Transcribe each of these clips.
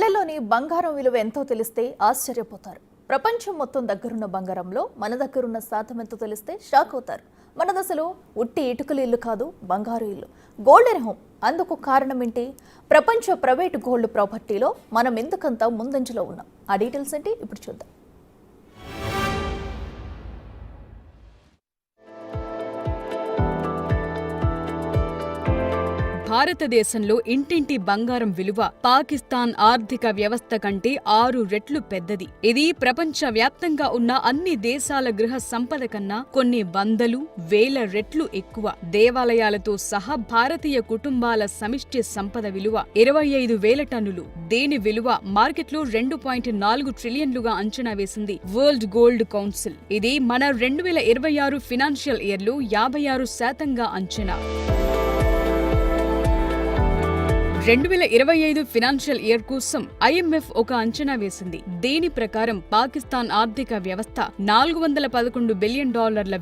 ఇళ్లలోని బంగారం విలువ ఎంతో తెలిస్తే ఆశ్చర్యపోతారు. ప్రపంచం మొత్తం దగ్గరున్న బంగారంలో మన దగ్గరున్న శాతం ఎంతో తెలిస్తే షాక్ అవుతారు. మన దశలో ఉట్టి ఇటుకల ఇల్లు కాదు, బంగారు ఇల్లు, గోల్డెన్ హోమ్. అందుకు కారణం ఏంటి? ప్రపంచ ప్రైవేట్ గోల్డ్ ప్రాపర్టీలో మనం ఎందుకంత ముందంజలో ఉన్నాం? ఆ డీటెయిల్స్ ఏంటి ఇప్పుడు చూద్దాం. భారతదేశంలో ఇంటింటి బంగారం విలువ పాకిస్తాన్ ఆర్థిక వ్యవస్థ కంటే 6 రెట్లు పెద్దది. ఇది ప్రపంచ వ్యాప్తంగా ఉన్న అన్ని దేశాల గృహ సంపద కన్నా కొన్ని వందలు, వేల రెట్లు ఎక్కువ. దేవాలయాలతో సహా భారతీయ కుటుంబాల సమిష్టి సంపద విలువ 25,000 టన్నులు. దీని విలువ మార్కెట్లో 2.4 ట్రిలియన్లుగా అంచనా వేసింది వరల్డ్ గోల్డ్ కౌన్సిల్. ఇది మన 2026 ఫినాన్షియల్ ఇయర్లో 56% అంచనా. 2025 ఫినాన్షియల్ ఇయర్ కోసం IMF ఒక అంచనా వేసింది. దీని ప్రకారం పాకిస్తాన్ ఆర్థిక వ్యవస్థ $411 బిలియన్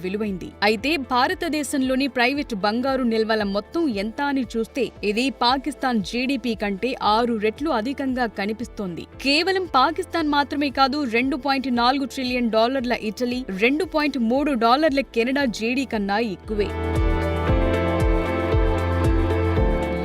విలువైంది. అయితే భారతదేశంలోని ప్రైవేట్ బంగారు నిల్వల మొత్తం ఎంత అని చూస్తే ఇది పాకిస్తాన్ జీడీపీ కంటే 6 రెట్లు అధికంగా కనిపిస్తోంది. కేవలం పాకిస్తాన్ మాత్రమే కాదు, $2.4 ట్రిలియన్ ఇటలీ, $2.3 కెనడా జీడీ కన్నా ఎక్కువే.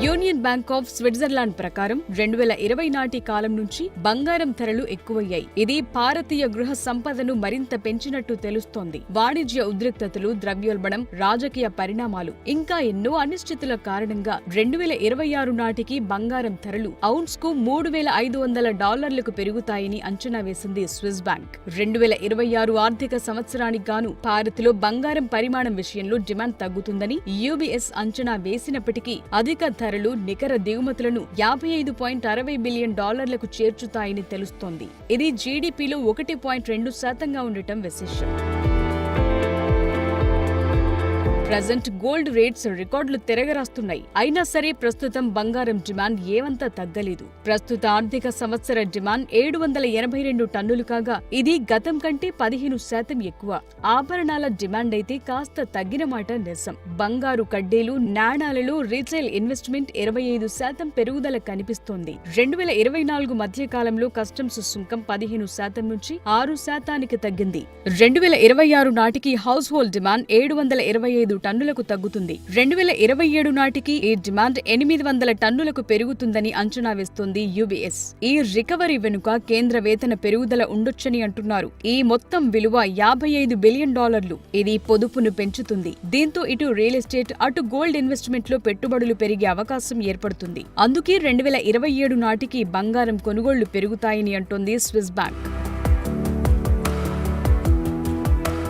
యూనియన్ బ్యాంక్ ఆఫ్ స్విట్జర్లాండ్ ప్రకారం 2020 నాటి కాలం నుంచి బంగారం ధరలు ఎక్కువయ్యాయి. ఇది భారతీయ గృహ సంపదను మరింత పెంచినట్టు తెలుస్తోంది. వాణిజ్య ఉద్రిక్తతలు, ద్రవ్యోల్బణం, రాజకీయ పరిణామాలు, ఇంకా ఎన్నో అనిశ్చితుల కారణంగా 2026 నాటికి బంగారం ధరలు ఔన్స్ కు $3,500 పెరుగుతాయని అంచనా వేసింది స్విస్ బ్యాంక్. 2026 ఆర్థిక సంవత్సరానికి గాను భారత్లో బంగారం పరిమాణం విషయంలో డిమాండ్ తగ్గుతుందని UBS అంచనా వేసినప్పటికీ అధిక ధరలు నికర దిగుమతులను $55.60 బిలియన్ చేర్చుతాయని తెలుస్తోంది. ఇది జీడీపీలో 1.2% ఉండటం విశేషం. ప్రజెంట్ గోల్డ్ రేట్స్ రికార్డులు తిరగరాస్తున్నాయి. అయినా సరే ప్రస్తుతం బంగారం డిమాండ్ ఏమంతా తగ్గలేదు. ప్రస్తుత ఆర్థిక సంవత్సర డిమాండ్ 782 టన్నులు కాగా ఇది గతం కంటే 15% ఎక్కువ. ఆభరణాల డిమాండ్ అయితే కాస్త తగ్గిన మాట నిజం. బంగారు కడ్డీలు, నాణాలలో రీటైల్ ఇన్వెస్ట్మెంట్ 25% పెరుగుదల కనిపిస్తోంది. 2024 మధ్య కాలంలో కస్టమ్స్ సుంకం 15% నుంచి 6% తగ్గింది. 2026 నాటికి హౌస్ హోల్డ్ డిమాండ్ 725 టన్నులకు తగ్గుతుంది. 2027 నాటికి ఈ డిమాండ్ 800 టన్నులకు పెరుగుతుందని అంచనా వేస్తోంది UBS. ఈ రికవరీ వెనుక కేంద్ర వేతన పెరుగుదల ఉండొచ్చని అంటున్నారు. ఈ మొత్తం విలువ $55 బిలియన్. ఇది పొదుపును పెంచుతుంది. దీంతో ఇటు రియల్ ఎస్టేట్, అటు గోల్డ్ ఇన్వెస్ట్మెంట్ లో పెట్టుబడులు పెరిగే అవకాశం ఏర్పడుతుంది. అందుకే 2027 నాటికి బంగారం కొనుగోళ్లు పెరుగుతాయని అంటోంది స్విస్ బ్యాంక్.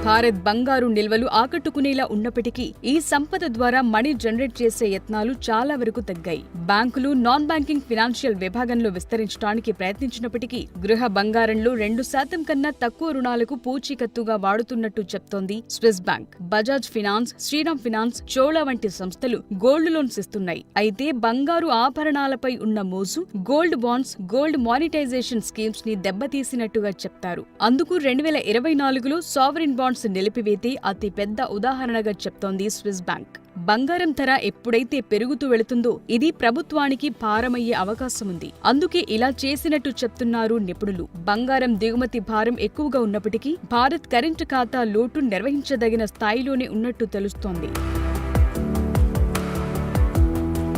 భారత్ బంగారు నిల్వలు ఆకట్టుకునేలా ఉన్నప్పటికీ ఈ సంపద ద్వారా మనీ జనరేట్ చేసే యత్నాలు చాలా వరకు తగ్గాయి. బ్యాంకులు నాన్ బ్యాంకింగ్ ఫినాన్షియల్ విభాగంలో విస్తరించడానికి ప్రయత్నించినప్పటికీ గృహ బంగారంలో 2% కన్నా తక్కువ రుణాలకు పూచీకత్తుగా వాడుతున్నట్టు చెప్తోంది Swiss bank. Bajaj finance, Shriram finance, Chola వంటి సంస్థలు గోల్డ్ లోన్స్ ఇస్తున్నాయి. అయితే బంగారు ఆభరణాలపై ఉన్న మోజు gold bonds, gold monetization schemes ని దెబ్బతీసినట్టుగా చెప్తారు. అందుకు 2024లో సావరిన్ బాండ్స్ నిలిపివేతే అతి పెద్ద ఉదాహరణగా చెప్తోంది స్విస్ బ్యాంక్. బంగారం ధర ఎప్పుడైతే పెరుగుతూ వెళుతుందో ఇది ప్రభుత్వానికి భారమయ్యే అవకాశముంది. అందుకే ఇలా చేసినట్టు చెప్తున్నారు నిపుణులు. బంగారం దిగుమతి భారం ఎక్కువగా ఉన్నప్పటికీ భారత్ కరెంటు ఖాతా లోటు నిర్వహించదగిన స్థాయిలోనే ఉన్నట్టు తెలుస్తోంది.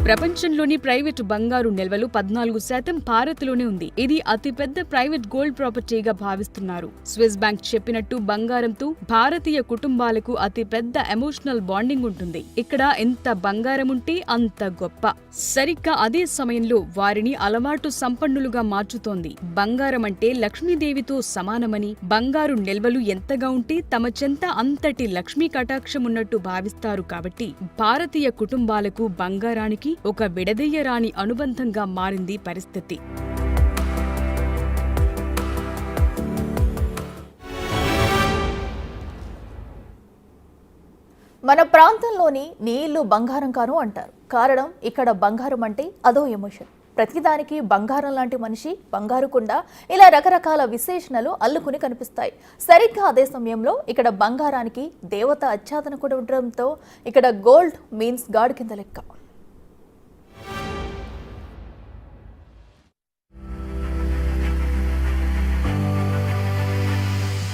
ప్రపంచంలోని ప్రైవేటు బంగారు నిల్వలు 14% భారత్లోనే ఉంది. ఇది అతిపెద్ద ప్రైవేట్ గోల్డ్ ప్రాపర్టీగా భావిస్తున్నారు. స్విస్ బ్యాంక్ చెప్పినట్టు బంగారంతో భారతీయ కుటుంబాలకు అతిపెద్ద ఎమోషనల్ బాండింగ్ ఉంటుంది. ఇక్కడ ఎంత బంగారం ఉంటే అంత గొప్ప. సరిగ్గా అదే సమయంలో వారిని అలవాటు సంపన్నులుగా మార్చుతోంది. బంగారం అంటే లక్ష్మీదేవితో సమానమని, బంగారు నిల్వలు ఎంతగా ఉంటే తమ చెంత అంతటి లక్ష్మీ కటాక్షం ఉన్నట్టు భావిస్తారు. కాబట్టి భారతీయ కుటుంబాలకు బంగారానికి ఒక విడదీయరాని అనుబంధంగా మారింది పరిస్థితి. మన ప్రాంతంలోని నీళ్లు బంగారం కాను అంటారు. కారణం ఇక్కడ బంగారం అంటే అదో ఎమోషన్. ప్రతిదానికి బంగారం లాంటి మనిషి, బంగారు కుండ, ఇలా రకరకాల విశేషణలు అల్లుకుని కనిపిస్తాయి. సరిగ్గా అదే సమయంలో ఇక్కడ బంగారానికి దేవత ఆచ్ఛాదన కూడా ఉండడంతో ఇక్కడ గోల్డ్ మీన్స్ గాడ్ కింద లెక్క.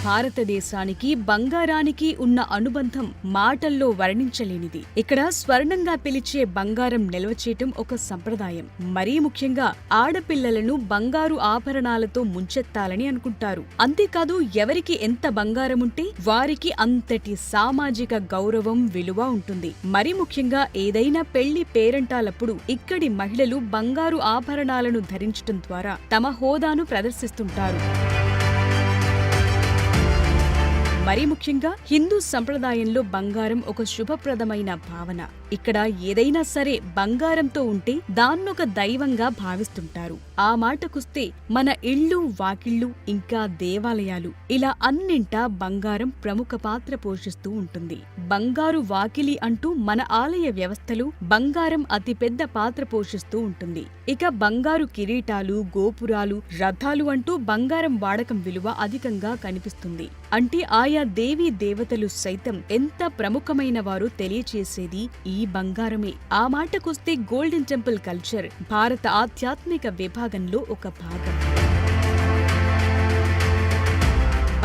భారతదేశానికి బంగారానికి ఉన్న అనుబంధం మాటల్లో వర్ణించలేనిది. ఇక్కడ స్వర్ణంగా పిలిచే బంగారం నిల్వ చేయటం ఒక సంప్రదాయం. మరీ ముఖ్యంగా ఆడపిల్లలను బంగారు ఆభరణాలతో ముంచెత్తాలని అనుకుంటారు. అంతేకాదు ఎవరికి ఎంత బంగారం ఉంటే వారికి అంతటి సామాజిక గౌరవం, విలువ ఉంటుంది. మరీ ముఖ్యంగా ఏదైనా పెళ్లి పేరంటాలప్పుడు ఇక్కడి మహిళలు బంగారు ఆభరణాలను ధరించటం ద్వారా తమ హోదాను ప్రదర్శిస్తుంటారు. మరీ ముఖ్యంగా హిందూ సంప్రదాయంలో బంగారం ఒక శుభప్రదమైన భావన. ఇక్కడ ఏదైనా సరే బంగారంతో ఉంటే దాన్నొక దైవంగా భావిస్తుంటారు. ఆ మాటకొస్తే మన ఇళ్ళు, వాకిళ్ళు, ఇంకా దేవాలయాలు ఇలా అన్నింటా బంగారం ప్రముఖ పాత్ర పోషిస్తూ ఉంటుంది. బంగారు వాకిలి అంటూ మన ఆలయ వ్యవస్థలో బంగారం అతిపెద్ద పాత్ర పోషిస్తూ ఉంటుంది. ఇక బంగారు కిరీటాలు, గోపురాలు, రథాలు అంటూ బంగారం వాడకం విలువ అధికంగా కనిపిస్తుంది. అంటే ఆయా దేవీ దేవతలు సైతం ఎంత ప్రముఖమైన వారో తెలియచేసేది ఈ బంగారమే. ఆ మాటకొస్తే గోల్డెన్ టెంపుల్ కల్చర్ భారత ఆధ్యాత్మిక విభాగంలో ఒక భాగం.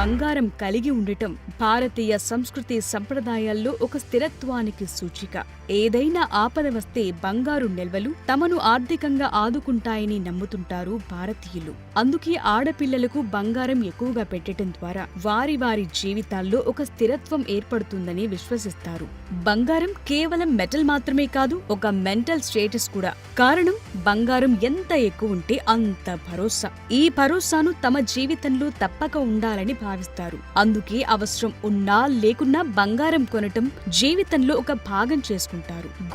బంగారం కలిగి ఉండటం భారతీయ సంస్కృతి సంప్రదాయాల్లో ఒక స్థిరత్వానికి సూచిక. ఏదైనా ఆపద వస్తే బంగారు నిల్వలు తమను ఆర్థికంగా ఆదుకుంటాయని నమ్ముతుంటారు భారతీయులు. అందుకే ఆడపిల్లలకు బంగారం ఎక్కువగా పెట్టడం ద్వారా వారి వారి జీవితాల్లో ఒక స్థిరత్వం ఏర్పడుతుందని విశ్వసిస్తారు. బంగారం కేవలం మెటల్ మాత్రమే కాదు, ఒక మెంటల్ స్టేటస్ కూడా. కారణం బంగారం ఎంత ఎక్కువ ఉంటే అంత భరోసా. ఈ భరోసాను తమ జీవితంలో తప్పక ఉండాలని భావిస్తారు. అందుకే అవసరం ఉన్నా లేకున్నా బంగారం కొనటం జీవితంలో ఒక భాగం చేసుకుంటారు.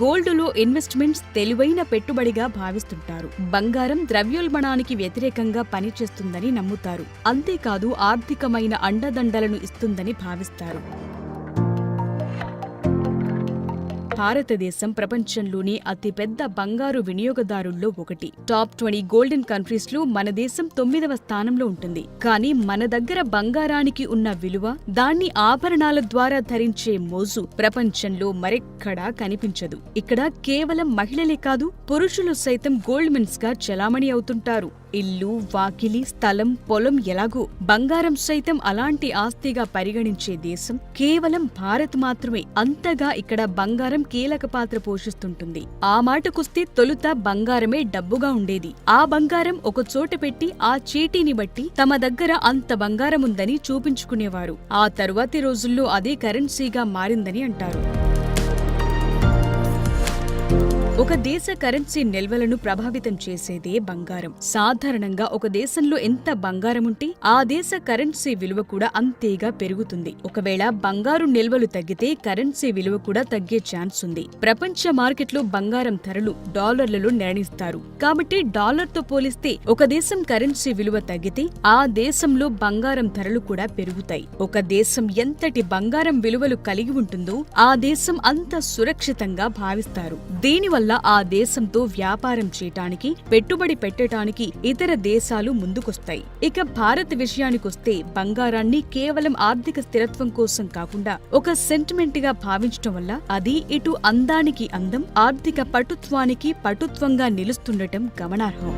గోల్డ్ లో ఇన్వెస్ట్మెంట్స్ తెలివైన పెట్టుబడిగా భావిస్తుంటారు. బంగారం ద్రవ్యోల్బణానికి వ్యతిరేకంగా పనిచేస్తుందని నమ్ముతారు. అంతేకాదు ఆర్థికమైన అండదండలను ఇస్తుందని భావిస్తారు. భారతదేశం ప్రపంచంలోని అతిపెద్ద బంగారు వినియోగదారుల్లో ఒకటి. టాప్ 20 గోల్డెన్ కంట్రీస్ లో మన దేశం 9వ స్థానంలో ఉంటుంది. కానీ మన దగ్గర బంగారానికి ఉన్న విలువ, దాన్ని ఆభరణాల ద్వారా ధరించే మోజు ప్రపంచంలో మరెక్కడా కనిపించదు. ఇక్కడ కేవలం మహిళలే కాదు, పురుషులు సైతం గోల్డ్ మెన్స్ గా చలామణి అవుతుంటారు. ఇల్లు, వాకిలి, స్థలం, పొలం ఎలాగో బంగారం సైతం అలాంటి ఆస్తిగా పరిగణించే దేశం కేవలం భారత్ మాత్రమే. అంతగా ఇక్కడ బంగారం కీలక పాత్ర పోషిస్తుంటుంది. ఆ మాటకొస్తే తొలుత బంగారమే డబ్బుగా ఉండేది. ఆ బంగారం ఒక చోట పెట్టి ఆ చీటీని బట్టి తమ దగ్గర అంత బంగారం ఉందని చూపించుకునేవారు. ఆ తరువాతి రోజుల్లో అదే కరెన్సీగా మారిందని అంటారు. ఒక దేశ కరెన్సీ నిల్వలను ప్రభావితం చేసేదే బంగారం. సాధారణంగా ఒక దేశంలో ఎంత బంగారం ఉంటే ఆ దేశ కరెన్సీ విలువ కూడా అంతేగా పెరుగుతుంది. ఒకవేళ బంగారు నిల్వలు తగ్గితే కరెన్సీ విలువ కూడా తగ్గే ఛాన్స్ ఉంది. ప్రపంచ మార్కెట్లో బంగారం ధరలు డాలర్లలో నిర్ణయిస్తారు. కాబట్టి డాలర్తో పోలిస్తే ఒక దేశం కరెన్సీ విలువ తగ్గితే ఆ దేశంలో బంగారం ధరలు కూడా పెరుగుతాయి. ఒక దేశం ఎంతటి బంగారం విలువలు కలిగి ఉంటుందో ఆ దేశం అంత సురక్షితంగా భావిస్తారు. దీనివల్ల ఆ దేశంతో వ్యాపారం చేయటానికి, పెట్టుబడి పెట్టడానికి ఇతర దేశాలు ముందుకొస్తాయి. ఇక భారత్ విషయానికొస్తే బంగారాన్ని కేవలం ఆర్థిక స్థిరత్వం కోసం కాకుండా ఒక సెంటిమెంట్ గా భావించటం వల్ల అది ఇటు అందానికి అందం, ఆర్థిక పటుత్వానికి పటుత్వంగా నిలుస్తుండటం గమనార్హం.